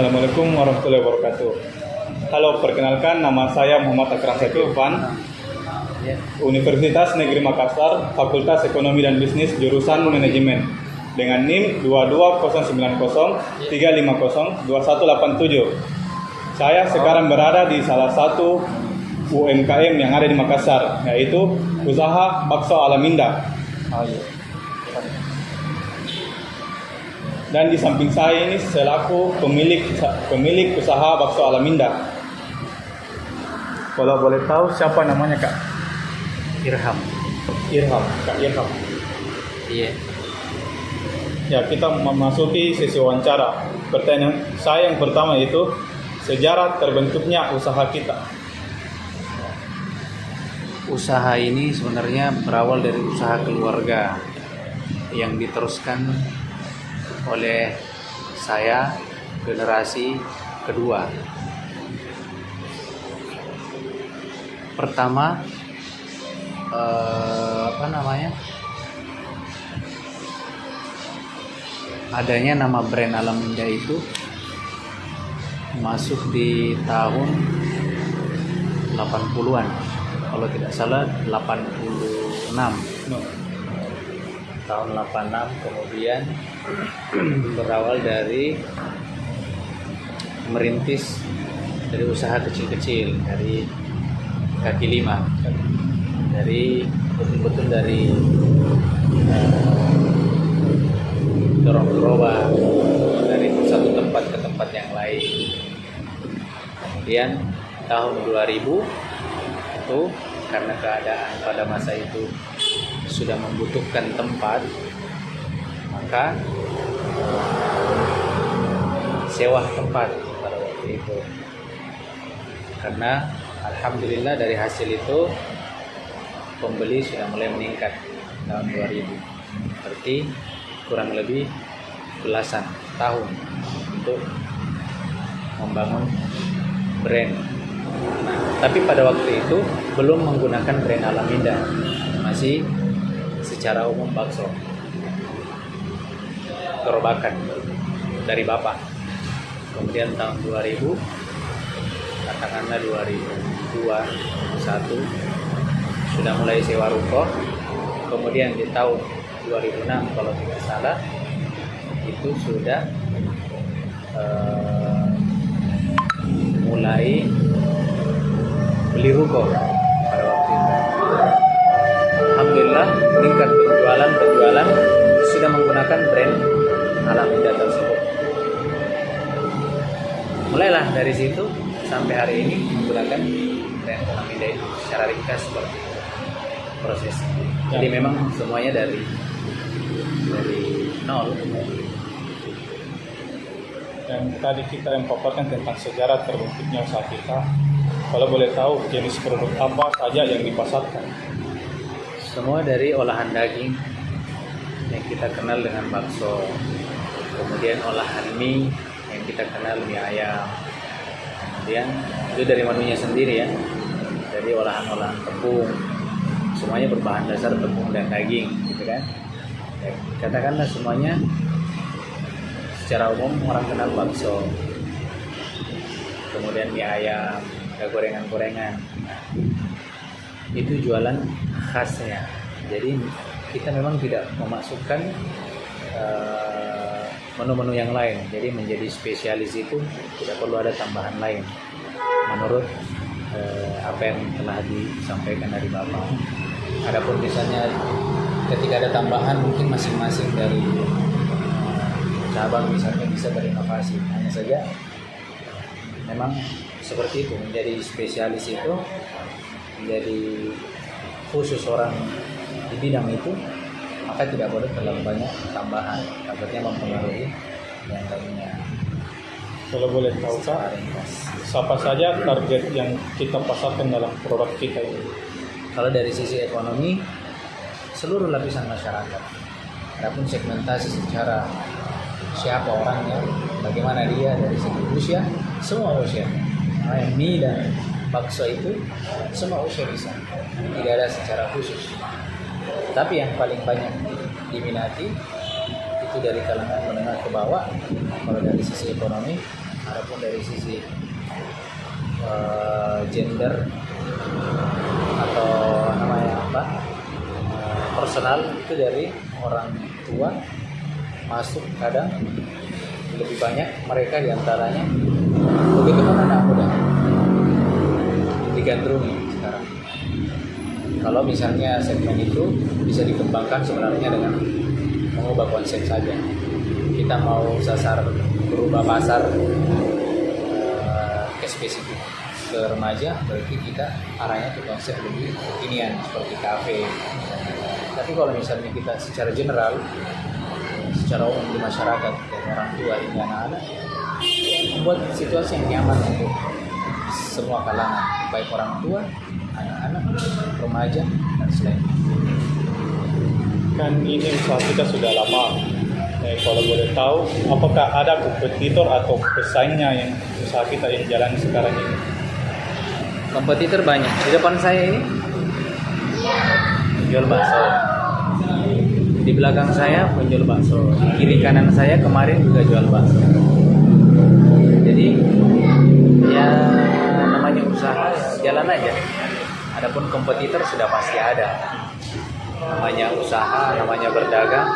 Assalamualaikum warahmatullahi wabarakatuh. Halo, perkenalkan nama saya Muhammad Akram Saifulvan, Universitas Negeri Makassar, Fakultas Ekonomi dan Bisnis, jurusan Manajemen, dengan NIM 22090350218. Saya sekarang berada di salah satu UMKM yang ada di Makassar, yaitu usaha bakso Alaminda. Dan di samping saya ini selaku pemilik usaha bakso Alaminda. Kalau boleh tahu siapa namanya, Kak? Irham. Kak Irham. Iya. Ya, kita memasuki sesi wawancara. Pertanyaan saya yang pertama itu sejarah terbentuknya usaha kita. Usaha ini sebenarnya berawal dari usaha keluarga yang diteruskan oleh saya generasi kedua. Pertama adanya nama brand Alaminda itu masuk di tahun 80-an, kalau tidak salah 86. Tahun 86 kemudian berawal dari merintis dari usaha kecil-kecil, dari kaki lima, dari betul-betul dari dorong gerobak dari satu tempat ke tempat yang lain. Kemudian tahun 2000 itu karena keadaan pada masa itu sudah membutuhkan tempat, maka sewa tempat pada waktu itu. Karena alhamdulillah dari hasil itu pembeli sudah mulai meningkat tahun 2000. Berarti kurang lebih belasan tahun untuk membangun brand. Nah, tapi pada waktu itu belum menggunakan brand Alaminda, masih secara umum bakso gerobakan dari bapak. Kemudian tahun 2000, katakanlah 2002, 2001 sudah mulai sewa ruko. Kemudian di tahun 2006 kalau tidak salah itu sudah mulai beli ruko pada waktu itu. Alhamdulillah meningkat penjualan sudah menggunakan brand Alaminda tersebut. Mulailah dari situ sampai hari ini menggunakan brand Alaminda itu secara ringkas seperti itu proses. Jadi memang semuanya dari nol. Dan tadi kita yang paparkan tentang sejarah terbentuknya usaha kita. Kalau boleh tahu jenis produk apa saja yang dipasarkan? Semua dari olahan daging yang kita kenal dengan bakso, kemudian olahan mie yang kita kenal mie ayam, kemudian itu dari menunya sendiri ya, dari olahan-olahan tepung, semuanya berbahan dasar tepung dan daging, gitu kan? Ya, katakanlah semuanya secara umum orang kenal bakso, kemudian mie ayam, ada gorengan-gorengan. Nah, itu jualan khasnya. Jadi kita memang tidak memasukkan menu-menu yang lain. Jadi menjadi spesialis itu tidak perlu ada tambahan lain menurut apa yang telah disampaikan dari Bapak. Adapun misalnya ketika ada tambahan mungkin masing-masing dari cabang misalnya bisa berinovasi. Hanya saja memang seperti itu, menjadi spesialis itu, menjadi khusus orang di bidang itu, maka tidak boleh terlalu banyak tambahan, takutnya mempengaruhi yang lainnya. Kalau boleh tahu, Kak, siapa saja target yang kita pasarkan dalam produk kita ini? Kalau dari sisi ekonomi, seluruh lapisan masyarakat. Adapun segmentasi secara siapa orangnya, bagaimana dia dari segi usia, semua usia. Nah, yang mie dan bakso itu semua usia bisa, tidak ada secara khusus. Tapi yang paling banyak diminati itu dari kalangan menengah ke bawah. Kalau dari sisi ekonomi Adapun dari sisi gender atau namanya apa, personal, itu dari orang tua masuk. Kadang lebih banyak mereka diantaranya begitu kan anak muda digandrungi sekarang. Kalau misalnya segmen itu bisa dikembangkan sebenarnya dengan mengubah konsep saja. Kita mau sasar berubah pasar ke spesifik ke remaja, berarti kita arahnya ke konsep lebih kekinian seperti kafe. Tapi kalau misalnya kita secara general, secara umum di masyarakat dan orang tua hingga anak-anak, membuat situasi yang nyaman untuk semua kalangan, baik orang tua, anak-anak, remaja, dan selain. Kan ini usaha kita sudah lama. Kalau boleh tahu, apakah ada kompetitor atau pesaingnya yang usaha kita yang jalan sekarang ini? Kompetitor banyak. Di depan saya ini jual bakso. Di belakang saya penjual bakso. Di kiri kanan saya kemarin juga jual bakso. Jadi ya namanya usaha jalan aja. Adapun kompetitor sudah pasti ada. Namanya usaha, namanya berdagang,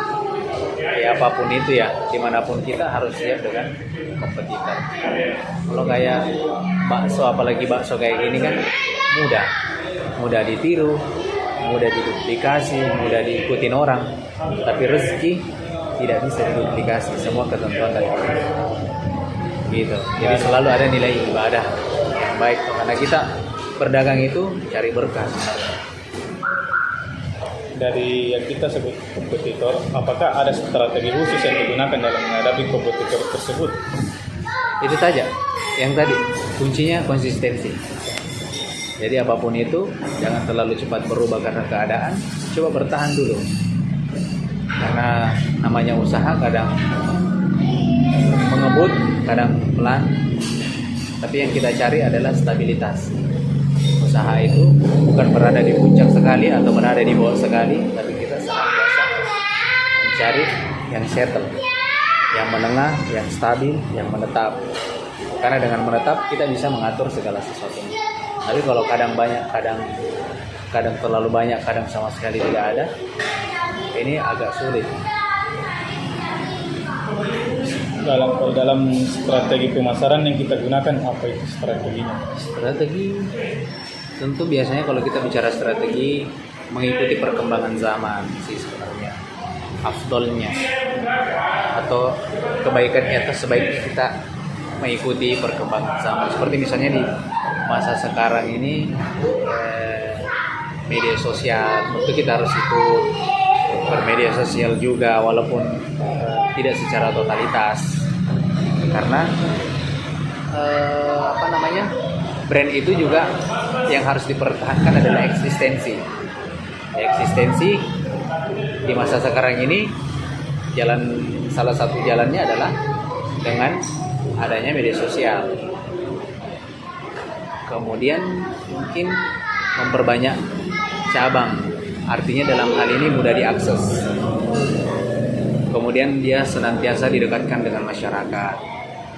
ya apapun itu ya, dimanapun kita harus siap dengan kompetitor. Kalau kayak bakso, apalagi bakso kayak gini kan mudah ditiru, mudah diduplikasi, mudah diikutin orang, tapi rezeki tidak bisa diduplikasi, semua ketentuan dari Allah. Gitu. Jadi selalu ada nilai ibadah yang baik, karena kita berdagang itu cari berkah sebenarnya. Dari yang kita sebut kompetitor, apakah ada strategi khusus yang digunakan dalam menghadapi kompetitor tersebut? Itu saja yang tadi kuncinya konsistensi. Jadi apapun itu jangan terlalu cepat berubah karena keadaan, coba bertahan dulu, karena namanya usaha kadang mengebut, kadang pelan, tapi yang kita cari adalah stabilitas. Usaha itu bukan berada di puncak sekali atau berada di bawah sekali, tapi kita senantiasa mencari yang settle, yang menengah, yang stabil, yang menetap. Karena dengan menetap kita bisa mengatur segala sesuatunya. Tapi kalau kadang banyak, kadang terlalu banyak, kadang sama sekali tidak ada, ini agak sulit. Dalam strategi pemasaran yang kita gunakan, apa itu strateginya? Strategi tentu biasanya kalau kita bicara strategi mengikuti perkembangan zaman sih sebenarnya afdolnya, atau kebaikannya atau sebaiknya kita mengikuti perkembangan zaman. Seperti misalnya di masa sekarang ini media sosial, tentu kita harus ikut bermedia sosial juga, walaupun tidak secara totalitas, karena brand itu juga yang harus dipertahankan adalah eksistensi. Di masa sekarang ini salah satu jalannya adalah dengan adanya media sosial. Kemudian mungkin memperbanyak cabang, artinya dalam hal ini mudah diakses. Kemudian dia senantiasa didekatkan dengan masyarakat.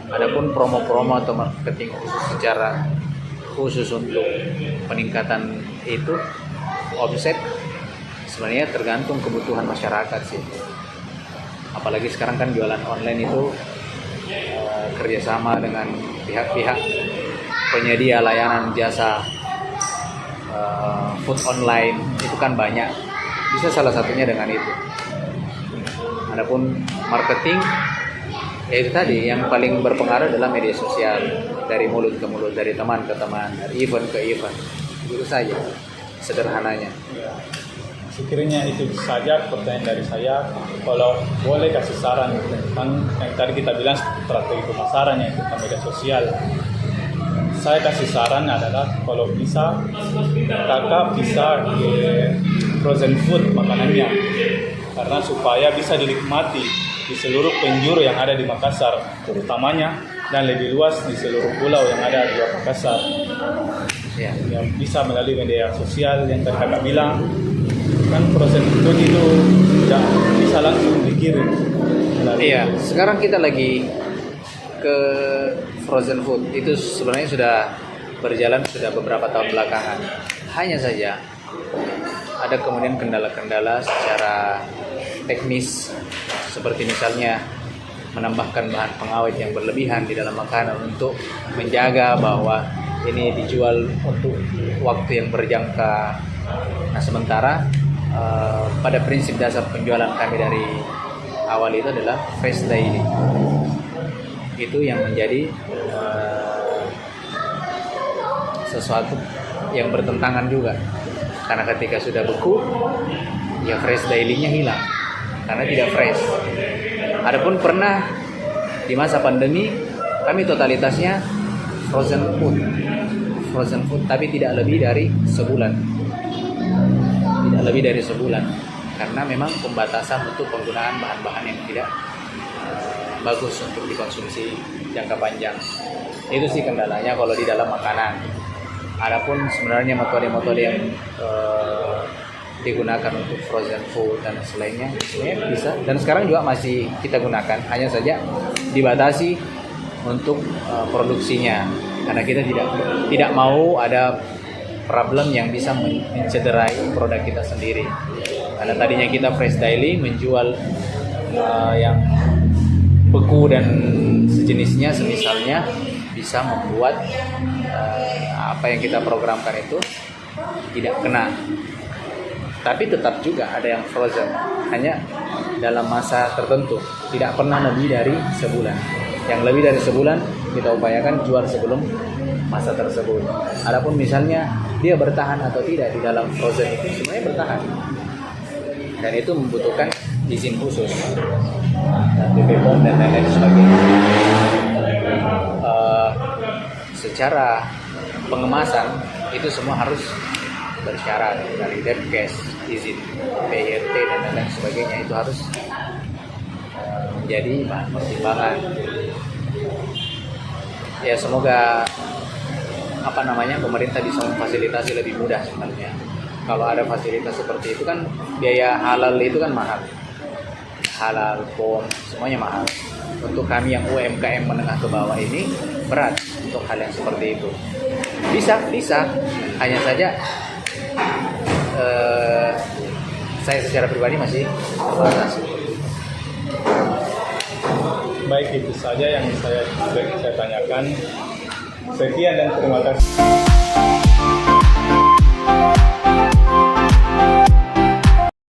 Adapun promo-promo atau marketing khusus untuk peningkatan itu omset, sebenarnya tergantung kebutuhan masyarakat sih. Apalagi sekarang kan jualan online itu kerjasama dengan pihak-pihak penyedia layanan jasa food online, itu kan banyak, bisa salah satunya dengan itu. Adapun marketing, ya itu tadi yang paling berpengaruh adalah media sosial, dari mulut ke mulut, dari teman ke teman, dari event ke event, itu saja sederhananya. Sekiranya itu saja pertanyaan dari saya. Kalau boleh kasih saran tentang yang tadi kita bilang strategi pemasaran yang tentang media sosial, saya kasih saran adalah kalau bisa kakak bisa frozen food makanannya, karena supaya bisa dinikmati di seluruh penjuru yang ada di Makassar terutamanya, dan lebih luas di seluruh pulau yang ada di luar Makassar. Ya. Yang bisa melalui media sosial yang tadi kakak bilang, kan frozen food itu tidak bisa langsung dikirim. Iya, sekarang kita lagi ke frozen food itu sebenarnya sudah berjalan sudah beberapa tahun belakangan. Hanya saja ada kemudian kendala-kendala secara teknis, seperti misalnya menambahkan bahan pengawet yang berlebihan di dalam makanan untuk menjaga bahwa ini dijual untuk waktu yang berjangka. Nah, sementara pada prinsip dasar penjualan kami dari awal itu adalah fresh daily. Itu yang menjadi sesuatu yang bertentangan juga, karena ketika sudah beku ya fresh daily-nya hilang karena tidak fresh. Adapun pernah di masa pandemi kami totalitasnya frozen food tapi tidak lebih dari sebulan, karena memang pembatasan untuk penggunaan bahan-bahan yang tidak bagus untuk dikonsumsi jangka panjang. Itu sih kendalanya kalau di dalam makanan. Adapun sebenarnya metode-metode yang digunakan untuk frozen food dan selainnya sebenarnya bisa, dan sekarang juga masih kita gunakan, hanya saja dibatasi untuk produksinya karena kita tidak mau ada problem yang bisa mencederai produk kita sendiri. Karena tadinya kita fresh daily menjual yang beku dan sejenisnya, semisalnya bisa membuat apa yang kita programkan itu tidak kena. Tapi tetap juga ada yang frozen, hanya dalam masa tertentu, tidak pernah lebih dari sebulan. Yang lebih dari sebulan kita upayakan jual sebelum masa tersebut. Adapun misalnya dia bertahan atau tidak di dalam frozen itu sebenarnya bertahan, dan itu membutuhkan izin khusus dan BPOM dan lain-lain sebagainya. Secara pengemasan itu semua harus bersyarat dari Depkes, izin PIRT dan lain-lain sebagainya, itu harus menjadi bahan pertimbangan. Ya semoga pemerintah bisa memfasilitasi lebih mudah sebenarnya. Kalau ada fasilitas seperti itu kan biaya halal itu kan mahal. Halal, POM, semuanya mahal. Untuk kami yang UMKM menengah ke bawah ini berat untuk hal yang seperti itu. Bisa. Hanya saja saya secara pribadi masih terbatas. Baik, itu saja yang saya tanyakan. Sekian dan terima kasih.